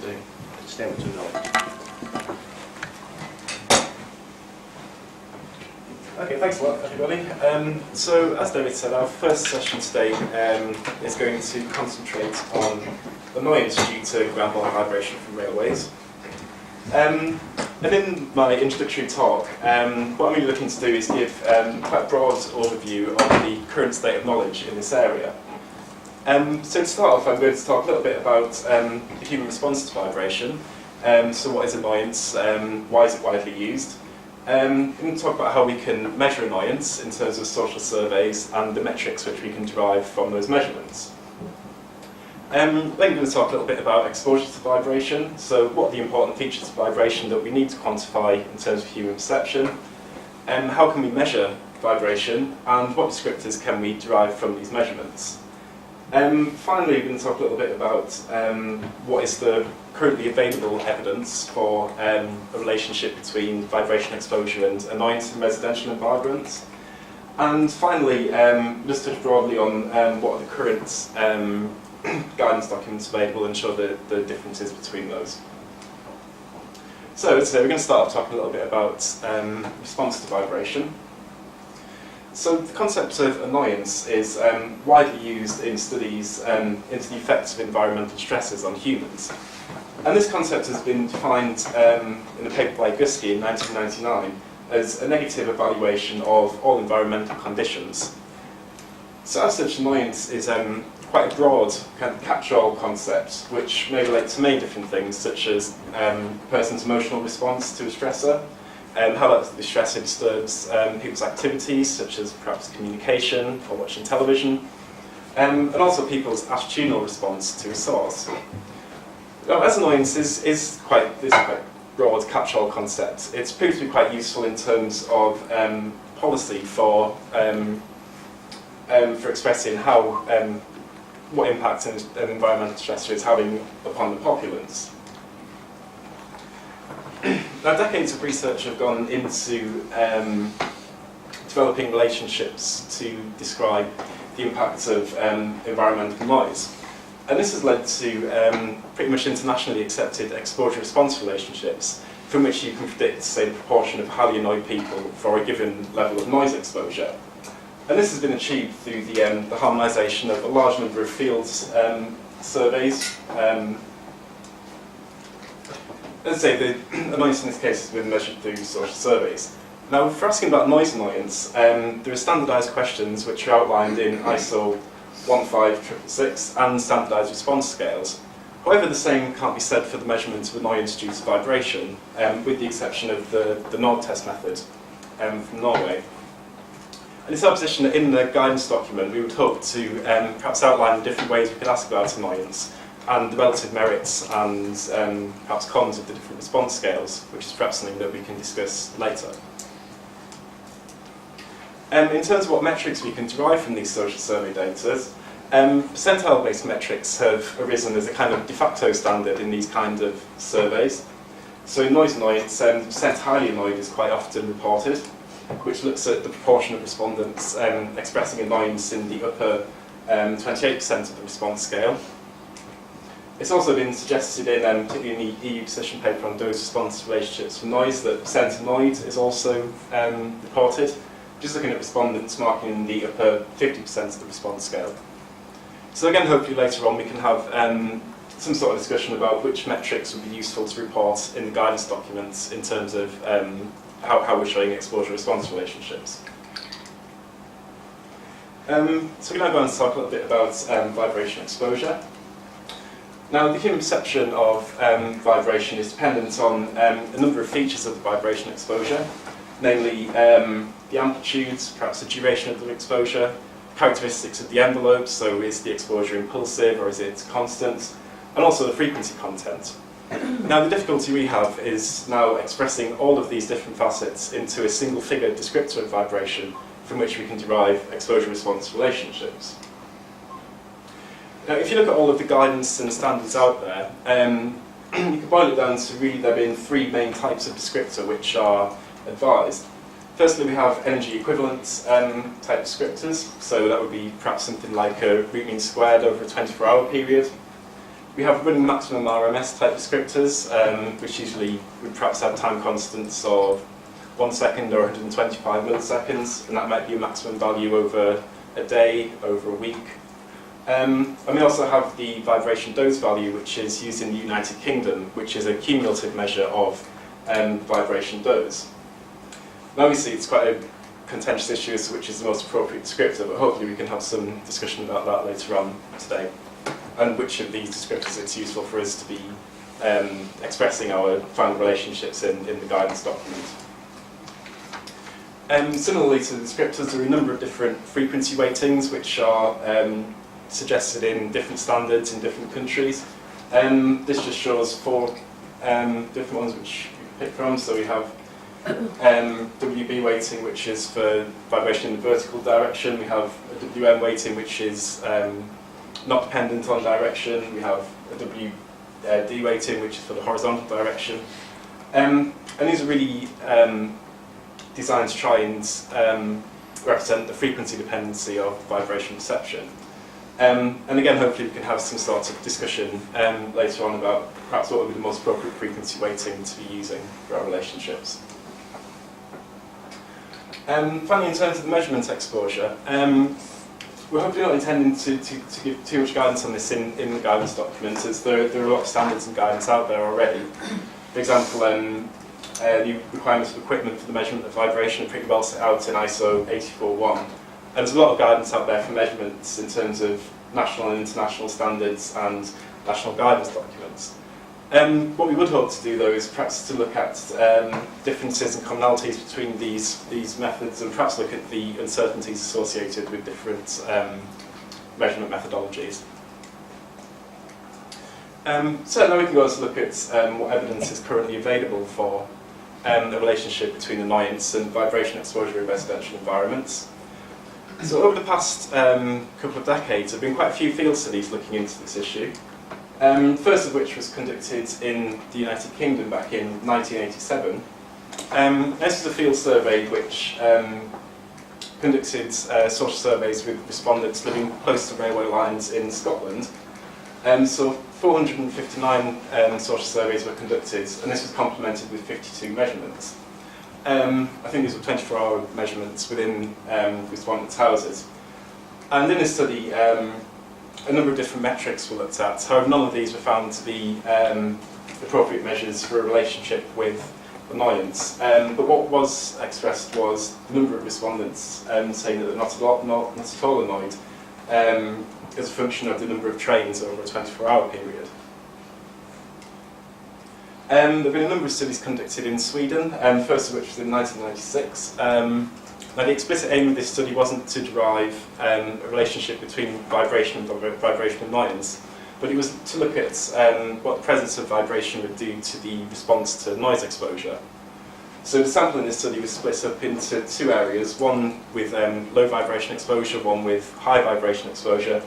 the extent of knowledge. Okay, thanks a lot, everybody. So, as David said, our first session today is going to concentrate on annoyance due to ground ball vibration from railways. And in my introductory talk, what I'm really looking to do is give quite a broad overview of the current state of knowledge in this area. So to start off, I'm going to talk a little bit about the human response to vibration. So what is annoyance? Why is it widely used? I'm going to talk about how we can measure annoyance in terms of social surveys and the metrics which we can derive from those measurements. Then I'm going to talk a little bit about exposure to vibration. So what are the important features of vibration that we need to quantify in terms of human perception? How can we measure vibration? And what descriptors can we derive from these measurements? Finally, we're going to talk a little bit about what is the currently available evidence for a relationship between vibration exposure and annoyance in residential environments. And finally, just touch broadly on what are the current guidance documents available and show the differences between those. So we're going to start off talking a little bit about response to vibration. So the concept of annoyance is widely used in studies into the effects of environmental stresses on humans. And this concept has been defined in a paper by Gusky in 1999 as a negative evaluation of all environmental conditions. So as such, annoyance is quite a broad kind of catch-all concept which may relate to many different things, such as a person's emotional response to a stressor, how the stressor disturbs people's activities, such as perhaps communication or watching television, and also people's attitudinal response to a source. Now, as annoyance is quite a broad catch-all concept, it's proved to be quite useful in terms of policy for expressing how what impact an environmental stressor is having upon the populace. Now, decades of research have gone into developing relationships to describe the impacts of environmental noise. And this has led to pretty much internationally accepted exposure-response relationships from which you can predict, say, the proportion of highly annoyed people for a given level of noise exposure. And this has been achieved through the harmonisation of a large number of field surveys. As I say, the annoyance in this case has been measured through social surveys. Now, for asking about noise annoyance, there are standardised questions which are outlined in ISO 15666 and standardised response scales. However, the same can't be said for the measurement of annoyance due to vibration, with the exception of the Nord test method from Norway. And it's our position that in the guidance document we would hope to perhaps outline the different ways we could ask about annoyance and the relative merits and perhaps cons of the different response scales, which is perhaps something that we can discuss later. In terms of what metrics we can derive from these social survey data, percentile-based metrics have arisen as a kind of de facto standard in these kind of surveys. So in noise annoyance, percent highly annoyed is quite often reported, which looks at the proportion of respondents expressing annoyance in the upper 28% of the response scale. It's also been suggested in, particularly in the EU position paper on dose response relationships for noise, that percent annoyed is also reported, just looking at respondents marking in the upper 50% of the response scale. So again, hopefully later on we can have some sort of discussion about which metrics would be useful to report in the guidance documents in terms of how we're showing exposure-response relationships. So we're now going to talk a little bit about vibration exposure. Now, the human perception of vibration is dependent on a number of features of the vibration exposure, namely the amplitude, perhaps the duration of the exposure, characteristics of the envelope, so is the exposure impulsive or is it constant, and also the frequency content. Now, the difficulty we have is now expressing all of these different facets into a single figure descriptor of vibration from which we can derive exposure-response relationships. Now, if you look at all of the guidance and standards out there, you can boil it down to really there being three main types of descriptor which are advised. Firstly, we have energy equivalent type descriptors, so that would be perhaps something like a root mean squared over a 24-hour period. We have running maximum RMS type descriptors, which usually would perhaps have time constants of 1 second or 125 milliseconds, and that might be a maximum value over a day, over a week. And we also have the vibration dose value, which is used in the United Kingdom, which is a cumulative measure of vibration dose. Now obviously it's quite a contentious issue as to which is the most appropriate descriptor, but hopefully we can have some discussion about that later on today, and which of these descriptors it's useful for us to be expressing our final relationships in the guidance document. Similarly to the descriptors, there are a number of different frequency weightings which are suggested in different standards in different countries. This just shows 4 different ones which we can pick from. So we have WB weighting, which is for vibration in the vertical direction. We have a WM weighting, which is not dependent on direction. We have a WD weighting, which is for the horizontal direction. And these are really designed to try and represent the frequency dependency of vibration perception. And again, hopefully we can have some sort of discussion later on about perhaps what would be the most appropriate frequency weighting to be using for our relationships. Finally, in terms of the measurement exposure, we're hopefully not intending to give too much guidance on this in the guidance document, as there are a lot of standards and guidance out there already. For example, the requirements of equipment for the measurement of vibration are pretty well set out in ISO 841. And there's a lot of guidance out there for measurements in terms of national and international standards and national guidance documents. What we would hope to do, though, is perhaps to look at differences and commonalities between these methods, and perhaps look at the uncertainties associated with different measurement methodologies. So now we can go on to look at what evidence is currently available for the relationship between annoyance and vibration exposure in residential environments. So over the past couple of decades, there have been quite a few field studies looking into this issue. First of which was conducted in the United Kingdom back in 1987. This is a field survey which conducted social surveys with respondents living close to railway lines in Scotland. So 459 social surveys were conducted, and this was complemented with 52 measurements. I think these were 24-hour measurements within respondents' houses. And in this study, a number of different metrics were looked at. However, none of these were found to be appropriate measures for a relationship with annoyance. But what was expressed was the number of respondents saying that they're not at all annoyed as a function of the number of trains over a 24-hour period. There have been a number of studies conducted in Sweden, first of which was in 1996. Now, the explicit aim of this study wasn't to derive a relationship between vibration and vibration annoyance, but it was to look at what the presence of vibration would do to the response to noise exposure. So the sample in this study was split up into 2 areas, one with low vibration exposure, one with high vibration exposure.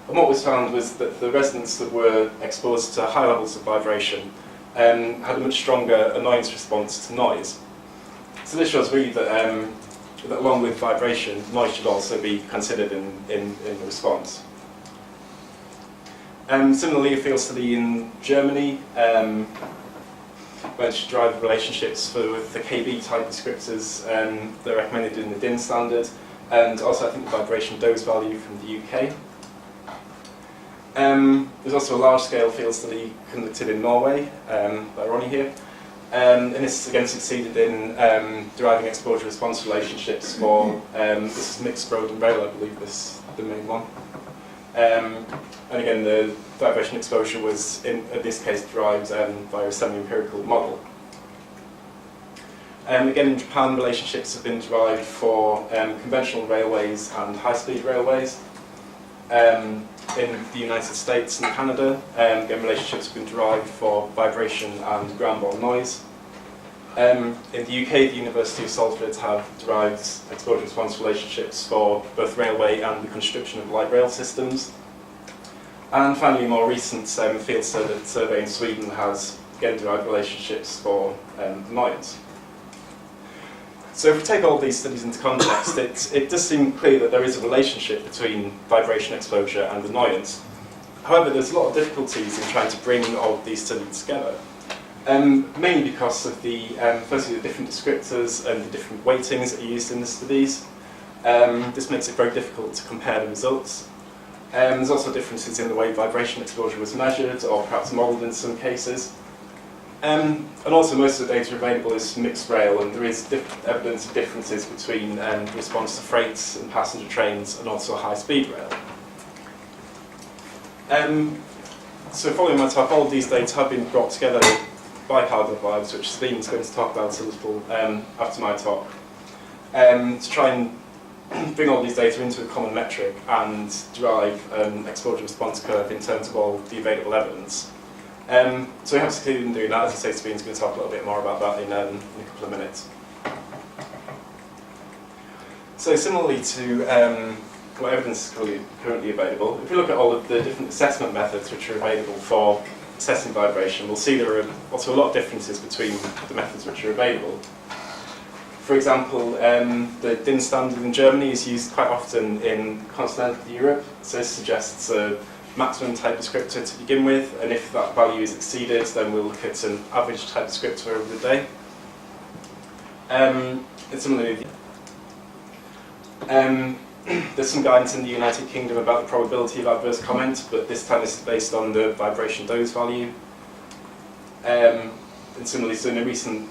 And what was found was that the residents that were exposed to high levels of vibration had a much stronger annoyance response to noise. So this shows really that that along with vibration, noise should also be considered in the response. Similarly, a field study in Germany went to drive relationships with the KB type descriptors that are recommended in the DIN standard, and also I think the vibration dose value from the UK. There's also a large-scale field study conducted in Norway by Ronnie here. And this again succeeded in deriving exposure-response relationships for, this is mixed road and rail, I believe this is the main one. And again, the vibration exposure was, in this case, derived via a semi-empirical model. Again, in Japan, relationships have been derived for conventional railways and high-speed railways. In the United States and Canada, again, relationships have been derived for vibration and ground-borne noise. In the UK, the University of Salford have derived exposure-response relationships for both railway and the construction of light rail systems. And finally, a more recent field survey in Sweden has again derived relationships for annoyance. So if we take all these studies into context, it does seem clear that there is a relationship between vibration exposure and annoyance. However, there's a lot of difficulties in trying to bring all of these studies together. Mainly because of firstly, the different descriptors and the different weightings that are used in the studies. This makes it very difficult to compare the results. There's also differences in the way vibration exposure was measured, or perhaps modelled in some cases. And also most of the data available is mixed rail, and there is evidence of differences between response to freights and passenger trains, and also high-speed rail. So following my talk, all of these data have been brought together by Cargo Vibes, which Stephen's going to talk about a little after my talk, to try and bring all these data into a common metric and derive an exposure response curve in terms of all the available evidence. So we have succeeded in doing that. As I say, Stephen's going to talk a little bit more about that in a couple of minutes. So similarly to what evidence is currently available, if we look at all of the different assessment methods which are available for assessing vibration, we'll see there are also a lot of differences between the methods which are available. For example, the DIN standard in Germany is used quite often in continental Europe, so this suggests a maximum type descriptor to begin with, and if that value is exceeded, then we'll look at an average type descriptor over the day. And similarly, there's some guidance in the United Kingdom about the probability of adverse comment, but this time this is based on the vibration dose value. And similarly, so in a recent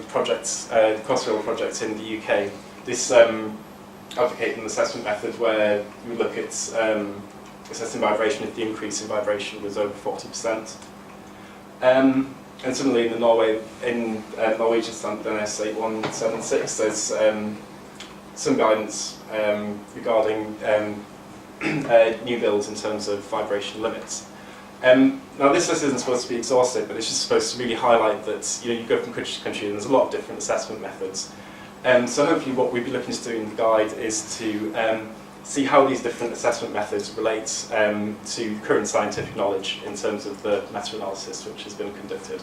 project, the Crossrail project in the UK, this advocated an assessment method where we look at assessing vibration if the increase in vibration was over 40%. And similarly, in the Norwegian standard NS 8176, there's some guidance regarding new builds in terms of vibration limits. Now this list isn't supposed to be exhaustive, but it's just supposed to really highlight that you go from country to country and there's a lot of different assessment methods. So hopefully what we'll be looking to do in the guide is to see how these different assessment methods relate to current scientific knowledge in terms of the meta-analysis which has been conducted.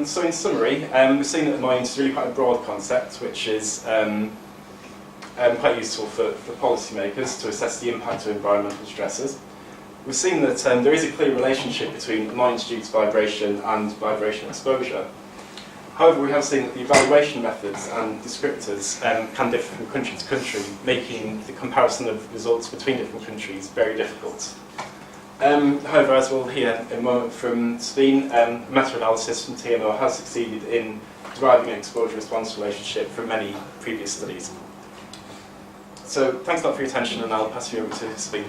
So in summary, we've seen that annoyance is really quite a broad concept, which is quite useful for policymakers to assess the impact of environmental stresses. We've seen that there is a clear relationship between annoyance due to vibration and vibration exposure. However, we have seen that the evaluation methods and descriptors can differ from country to country, making the comparison of results between different countries very difficult. However, as we'll hear in a moment from Steen, meta-analysis from TMO has succeeded in deriving an exposure-response relationship from many previous studies. So thanks a lot for your attention, and I'll pass you over to Steen.